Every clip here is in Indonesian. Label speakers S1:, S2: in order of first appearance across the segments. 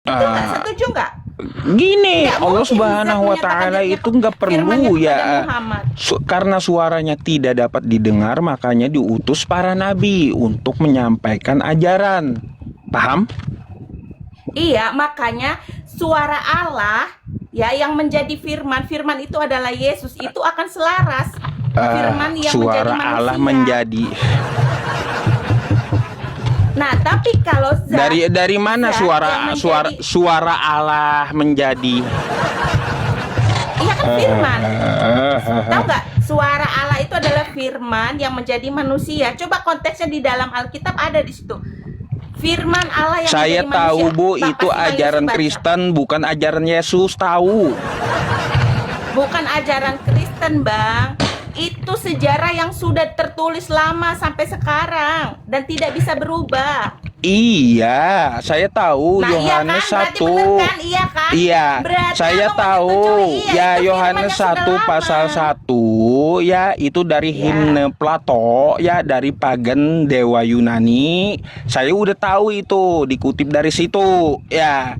S1: Itu nggak setuju nggak?
S2: Gini,
S1: Nggak
S2: Allah
S1: mungkin zat
S2: Subhanahu wa
S1: menyatakan
S2: Ta'ala
S1: dirinya
S2: itu nggak
S1: firman-Nya
S2: perlu
S1: kepada
S2: ya,
S1: Muhammad.
S2: karena suaranya tidak dapat didengar, makanya diutus para nabi untuk menyampaikan ajaran. Paham?
S1: Iya, makanya suara Allah ya yang menjadi firman, firman itu adalah Yesus, itu akan selaras firman yang menjadi
S2: Suara
S1: manusia.
S2: Allah menjadi.
S1: Nah, tapi kalau zat
S2: Dari mana
S1: zat yang menjadi,
S2: suara Allah menjadi?
S1: iya kan firman. Tahu nggak? Suara Allah itu adalah firman yang menjadi manusia. Coba konteksnya di dalam Alkitab ada di situ. Firman Allah yang
S2: Saya
S1: menjadi
S2: tahu
S1: manusia.
S2: Bu,
S1: Bapak
S2: itu
S1: Sima Yusuf
S2: ajaran
S1: baca.
S2: Kristen, bukan ajaran Yesus. Tahu.
S1: Bukan ajaran Kristen, Bang. Itu sejarah yang sudah tertulis lama sampai sekarang dan tidak bisa berubah.
S2: Iya, saya tahu.
S1: Nah, iya kan?
S2: Yohanes
S1: Berarti
S2: 1.
S1: benar kan? Iya kan?
S2: Iya,
S1: Berarti
S2: saya
S1: abang
S2: tahu.
S1: menyetujui. Iya,
S2: Ya,
S1: itu
S2: Yohanes
S1: firman yang sudah
S2: 1 pasal
S1: lama.
S2: 1, ya itu dari
S1: Ya.
S2: himne Plato, ya dari pagan dewa Yunani. Saya udah tahu itu, dikutip dari situ. Ya.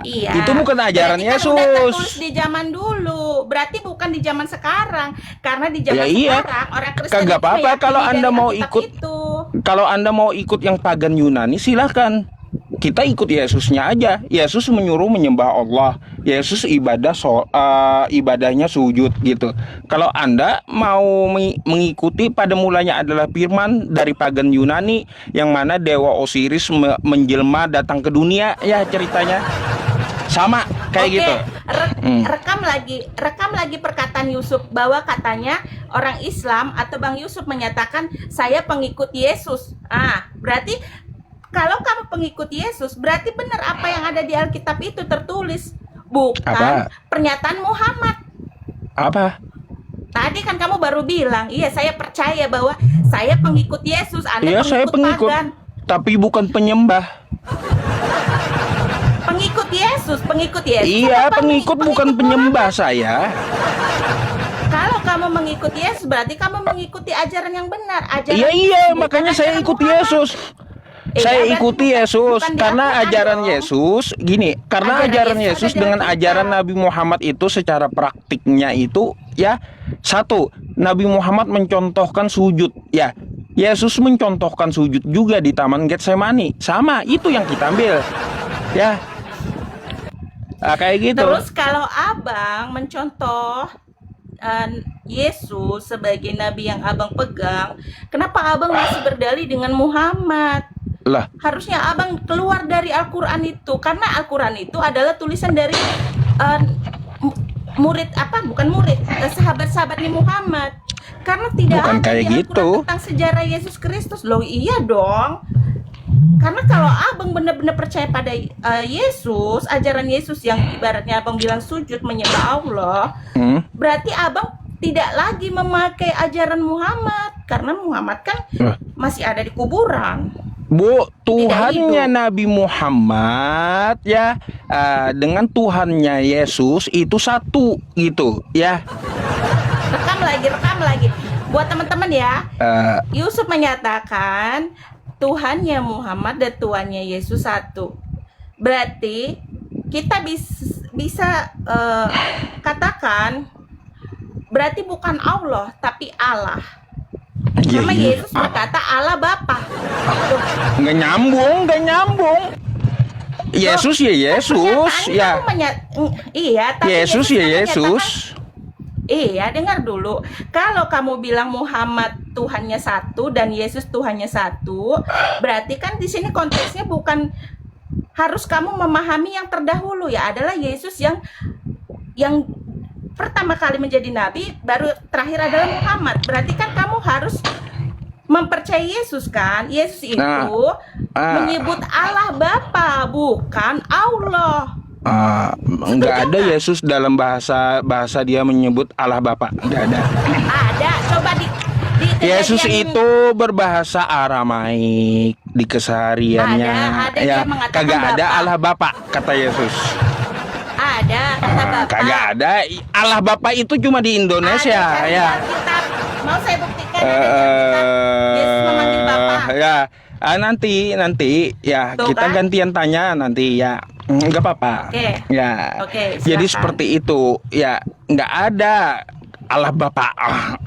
S1: Iya.
S2: Itu bukan ajaran
S1: Berarti kan udah tertulis
S2: Yesus.
S1: di zaman dulu. Berarti bukan di zaman sekarang. Karena di
S2: Ya
S1: zaman
S2: iya.
S1: sekarang orang Kristen
S2: Kagak
S1: itu
S2: apa-apa
S1: meyakini
S2: kalau
S1: dari
S2: Anda mau
S1: Alkitab
S2: ikut.
S1: itu.
S2: Kalau Anda mau ikut yang pagan Yunani, silahkan. Kita ikut Yesusnya aja. Yesus menyuruh menyembah Allah. Yesus ibadahnya sujud gitu. Kalau Anda mau mengikuti, pada mulanya adalah firman dari pagan Yunani, yang mana dewa Osiris menjelma datang ke dunia, ya ceritanya sama kayak
S1: Oke,
S2: gitu.
S1: rekam lagi perkataan Yusuf bahwa katanya orang Islam atau Bang Yusuf menyatakan saya pengikut Yesus. Berarti kalau kamu pengikut Yesus, berarti benar apa yang ada di Alkitab itu tertulis, bukan
S2: Apa?
S1: pernyataan Muhammad.
S2: Apa?
S1: Tadi kan kamu baru bilang, iya saya percaya bahwa saya pengikut Yesus, Anda
S2: Iya, saya pengikut,
S1: pagan.
S2: tapi bukan penyembah.
S1: Pengikut Yesus.
S2: Iya,
S1: Apa
S2: pengikut bukan penyembah saya.
S1: Kalau kamu mengikut Yesus, berarti kamu mengikuti ajaran yang benar. Ajaran
S2: Iya,
S1: Yesus, bukan
S2: makanya saya
S1: ajaran
S2: ikuti
S1: Muhammad.
S2: Yesus.
S1: Iya,
S2: Saya
S1: berarti
S2: ikuti
S1: bukan-
S2: Yesus
S1: bukan di
S2: karena
S1: Al-Quran
S2: ajaran
S1: dong.
S2: Yesus gini, karena
S1: Ajaran
S2: ajaran
S1: Yesus
S2: Yesus
S1: ada di
S2: dengan
S1: Alkitab.
S2: ajaran Nabi Muhammad itu secara praktiknya itu ya, satu, Nabi Muhammad mencontohkan sujud, ya. Yesus mencontohkan sujud juga di Taman Getsemani. Sama, itu yang kita ambil. Ya. Kayak gitu.
S1: Terus kalau abang mencontoh Yesus sebagai nabi yang abang pegang, kenapa abang masih berdalih dengan Muhammad?
S2: Lah,
S1: Harusnya abang keluar dari Al-Quran itu, karena Al-Quran itu adalah tulisan dari sahabat-sahabatnya Muhammad. Karena tidak
S2: bukan
S1: ada
S2: kayak
S1: di Al-Quran
S2: gitu.
S1: tentang sejarah Yesus Kristus. Loh iya dong. Karena kalau abang benar-benar percaya pada Yesus, ajaran Yesus yang ibaratnya abang bilang sujud menyembah Allah, berarti abang tidak lagi memakai ajaran Muhammad, karena Muhammad kan masih ada di kuburan.
S2: Bu, Tuhannya
S1: hidup.
S2: Nabi Muhammad ya, dengan Tuhannya Yesus itu satu gitu ya.
S1: Rekam lagi. Buat teman-teman ya, Yusuf menyatakan Tuhannya Muhammad dan Tuhannya Yesus satu. Berarti kita bisa katakan berarti bukan Allah tapi Allah.
S2: Iya,
S1: Sama
S2: iya.
S1: Yesus berkata Allah Bapa.
S2: Nggak nyambung. Yesus ya Yesus ya.
S1: Iya, tapi
S2: Yesus ya
S1: kan
S2: Yesus.
S1: Iya, dengar dulu. Kalau kamu bilang Muhammad Tuhannya satu dan Yesus Tuhannya satu, berarti kan di sini konteksnya bukan harus kamu memahami yang terdahulu ya, adalah Yesus yang pertama kali menjadi nabi, baru terakhir adalah Muhammad. Berarti kan kamu harus mempercayai Yesus kan? Yesus itu menyebut Allah Bapa, bukan Allah.
S2: Nggak ada Yesus dalam bahasa dia menyebut Allah Bapa, nggak ada.
S1: Ada, coba di
S2: Yesus
S1: kejadian-
S2: itu berbahasa Aramaik di kesehariannya.
S1: Ada
S2: Ya,
S1: dia mengatakan
S2: kagak ada
S1: Bapa.
S2: Allah Bapa kata Yesus.
S1: Ada kata Bapak.
S2: Kagak ada. Allah Bapa itu cuma di Indonesia
S1: Ada, cari
S2: ya.
S1: Alkitab. Mau saya buktikan ada di Alkitab. Yesus memanggil Bapak.
S2: Ya, nanti ya
S1: Tuh
S2: kita
S1: kan?
S2: gantian tanya nanti ya. Nggak apa-apa.
S1: Oke.
S2: Ya.
S1: Oke,
S2: Jadi
S1: silakan.
S2: seperti itu. Ya, nggak ada Allah Bapa